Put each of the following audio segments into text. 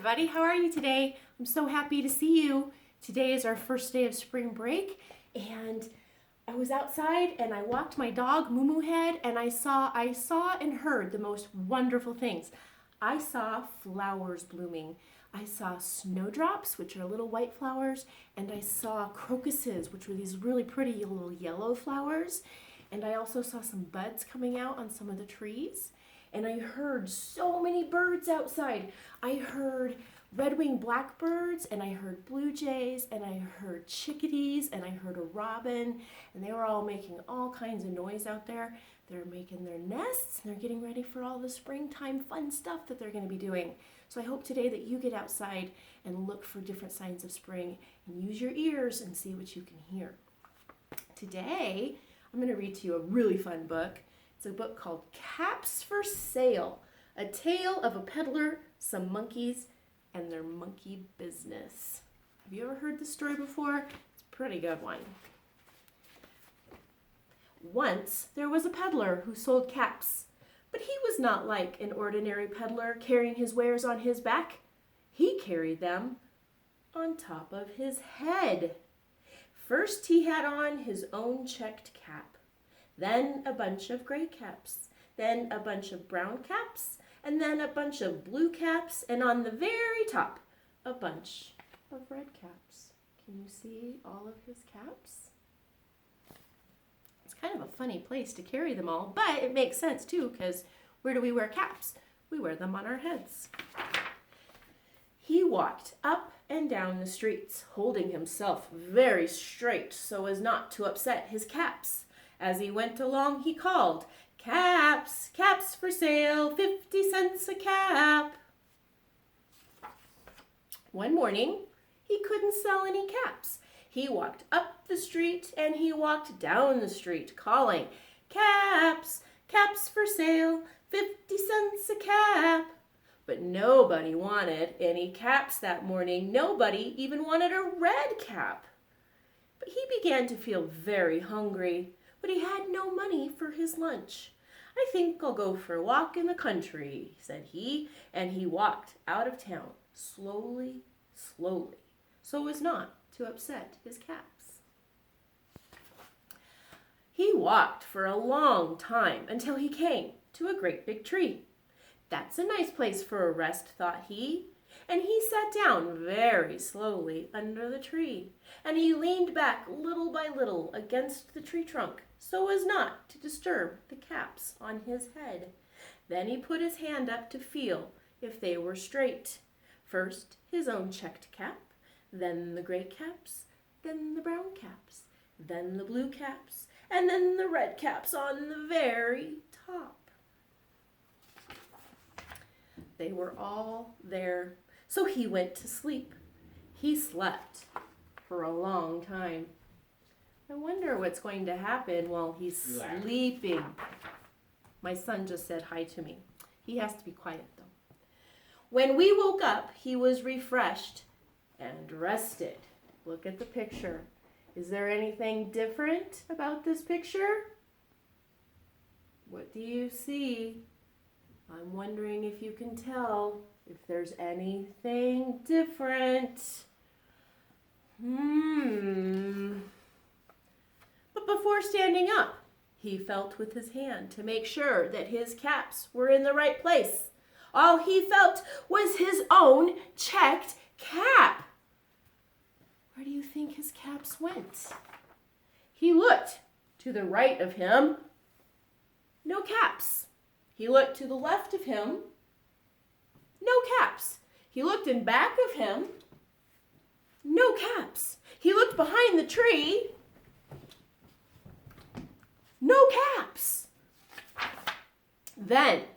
everybody. How are you today? I'm so happy to see you. Today is our first day of spring break, and I was outside and I walked my dog, Moo Head, and I saw and heard the most wonderful things. I saw flowers blooming. I saw snowdrops, which are little white flowers, and I saw crocuses, which were these really pretty little yellow flowers. And I also saw some buds coming out on some of the trees. And I heard so many birds outside. I heard red-winged blackbirds, and I heard blue jays, and I heard chickadees, and I heard a robin, and they were all making all kinds of noise out there. They're making their nests, and they're getting ready for all the springtime fun stuff that they're going to be doing. So I hope today that you get outside and look for different signs of spring and use your ears and see what you can hear. Today, I'm going to read to you a really fun book. It's a book called Caps for Sale, a tale of a peddler, some monkeys, and their monkey business. Have you ever heard this story before? It's a pretty good one. Once there was a peddler who sold caps, but he was not like an ordinary peddler carrying his wares on his back. He carried them on top of his head. First he had on his own checked cap, then a bunch of gray caps, then a bunch of brown caps, and then a bunch of blue caps, and on the very top, a bunch of red caps. Can you see all of his caps? It's kind of a funny place to carry them all, but it makes sense too, because where do we wear caps? We wear them on our heads. He walked up and down the streets, holding himself very straight so as not to upset his caps. As he went along, he called, "Caps, caps for sale, 50 cents a cap." One morning, he couldn't sell any caps. He walked up the street and he walked down the street, calling, "Caps, caps for sale, 50 cents a cap." But nobody wanted any caps that morning. Nobody even wanted a red cap. But he began to feel very hungry. But he had no money for his lunch. "I think I'll go for a walk in the country," said he, and he walked out of town, slowly, slowly, so as not to upset his caps. He walked for a long time until he came to a great big tree. "That's a nice place for a rest," thought he. And he sat down very slowly under the tree, and he leaned back little by little against the tree trunk so as not to disturb the caps on his head. Then he put his hand up to feel if they were straight. First his own checked cap, then the gray caps, then the brown caps, then the blue caps, and then the red caps on the very top. They were all there. So he went to sleep. He slept for a long time. I wonder what's going to happen while he's sleeping. My son just said hi to me. He has to be quiet though. When we woke up, he was refreshed and rested. Look at the picture. Is there anything different about this picture? What do you see? I'm wondering if you can tell if there's anything different. But before standing up, he felt with his hand to make sure that his caps were in the right place. All he felt was his own checked cap. Where do you think his caps went? He looked to the right of him. No caps. He looked to the left of him. No caps. He looked in back of him. No caps. He looked behind the tree. No caps. Then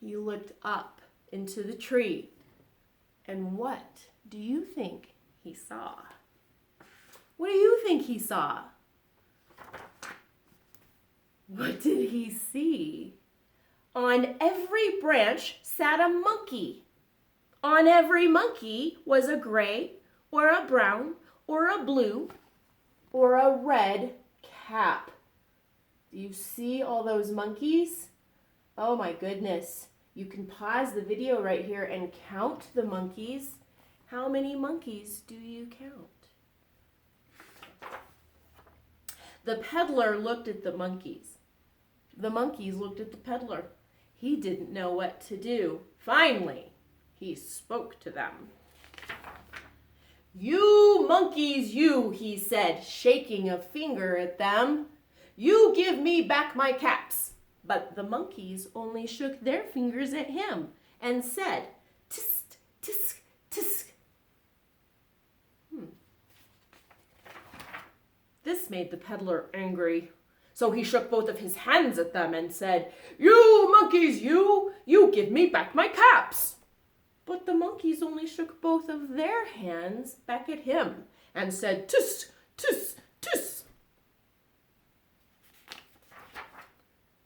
he looked up into the tree. And what do you think he saw? What do you think he saw? What did he see? On every branch sat a monkey. On every monkey was a gray or a brown or a blue or a red cap. Do you see all those monkeys? Oh my goodness. You can pause the video right here and count the monkeys. How many monkeys do you count? The peddler looked at the monkeys. The monkeys looked at the peddler. He didn't know what to do. Finally, he spoke to them. "You monkeys, you," he said, shaking a finger at them. "You give me back my caps." But the monkeys only shook their fingers at him and said, "Tisk, tisk, tisk." This made the peddler angry. So he shook both of his hands at them and said, "You monkeys, you give me back my caps." But the monkeys only shook both of their hands back at him and said, "Tisk, tisk, tisk."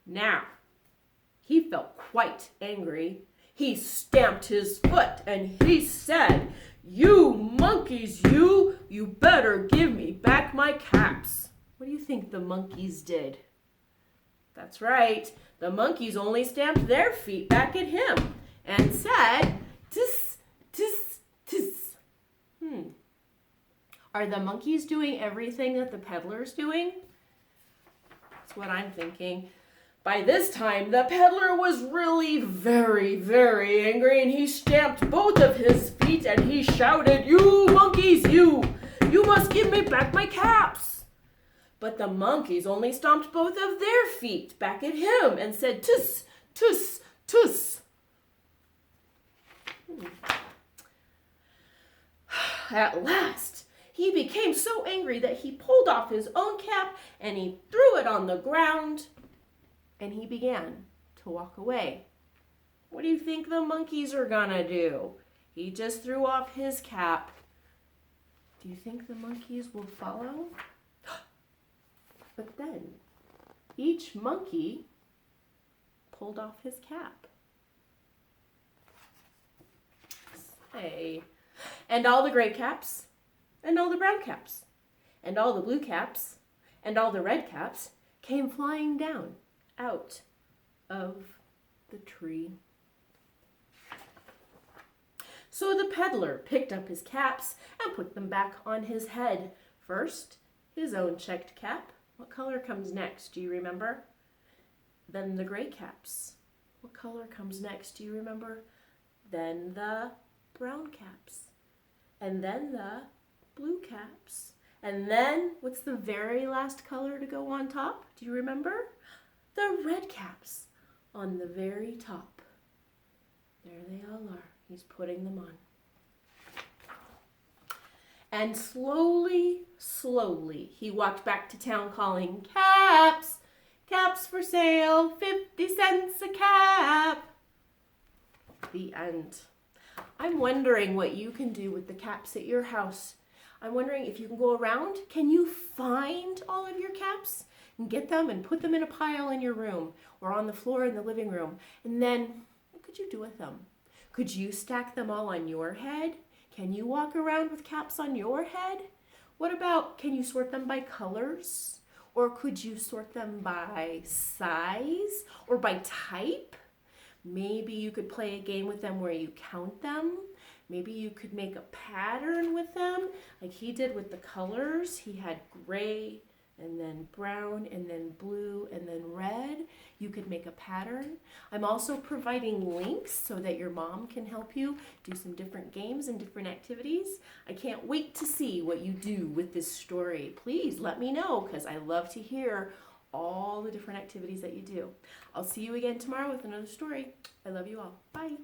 Now, he felt quite angry. He stamped his foot and he said, "You monkeys, you better give me back my caps." What do you think the monkeys did? That's right. The monkeys only stamped their feet back at him and said, "Tis, tis, tis." Are the monkeys doing everything that the peddler's doing? That's what I'm thinking. By this time, the peddler was really very, very angry, and he stamped both of his feet and he shouted, "You monkeys, you must give me back my caps." But the monkeys only stomped both of their feet back at him and said, "Tus, tus, tus." At last, he became so angry that he pulled off his own cap and he threw it on the ground. And he began to walk away. What do you think the monkeys are gonna do? He just threw off his cap. Do you think the monkeys will follow? But then, each monkey pulled off his cap. Say, and all the gray caps, and all the brown caps, and all the blue caps, and all the red caps came flying down out of the tree. So the peddler picked up his caps and put them back on his head. First, his own checked cap. What color comes next? Do you remember? Then the gray caps. What color comes next? Do you remember? Then the brown caps. And then the blue caps. And then, what's the very last color to go on top? Do you remember? The red caps on the very top. There they all are. He's putting them on. And slowly, slowly, he walked back to town calling, "Caps! Caps for sale, 50 cents a cap." The end. I'm wondering what you can do with the caps at your house. I'm wondering if you can go around. Can you find all of your caps and get them and put them in a pile in your room or on the floor in the living room? And then what could you do with them? Could you stack them all on your head? Can you walk around with caps on your head? What about, can you sort them by colors? Or could you sort them by size or by type? Maybe you could play a game with them where you count them. Maybe you could make a pattern with them like he did with the colors. He had gray and then brown and then blue and then red. You could make a pattern. I'm also providing links so that your mom can help you do some different games and different activities. I can't wait to see what you do with this story. Please let me know because I love to hear all the different activities that you do. I'll see you again tomorrow with another story. I love you all. Bye.